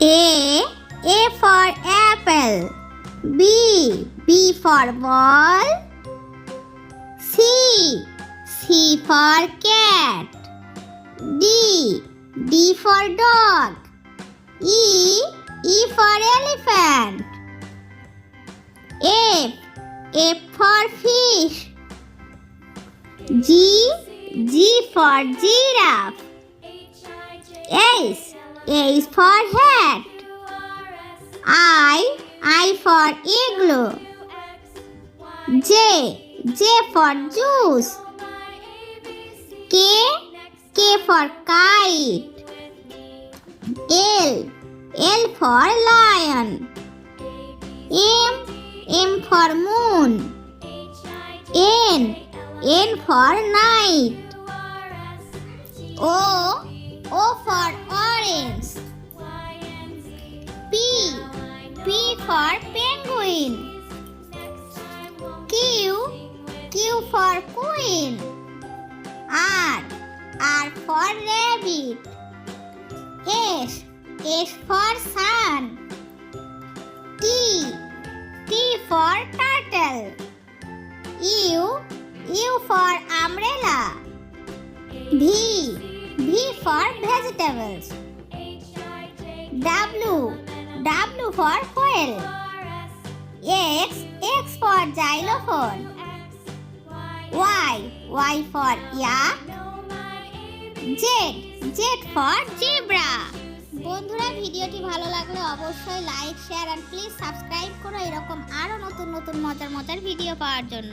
A for apple. B for ball. C for cat. D for dog. E for elephant. F for fish. G for giraffe. H for hat. I for igloo. J for juice. K for kite. L for lion. M for moon. N for night. O for orange. P for penguin. Q for queen. R for rabbit. S for sun. T for turtle. U for umbrella. V for vegetables. W for whale. X for xylophone. Y for yak. Z for zebra. বন্ধুরা, ভিডিওটি ভালো লাগলে অবশ্যই like, share আর please subscribe করো এরকম আরো নতুন নতুন মজার ভিডিও পাওয়ার জন্য।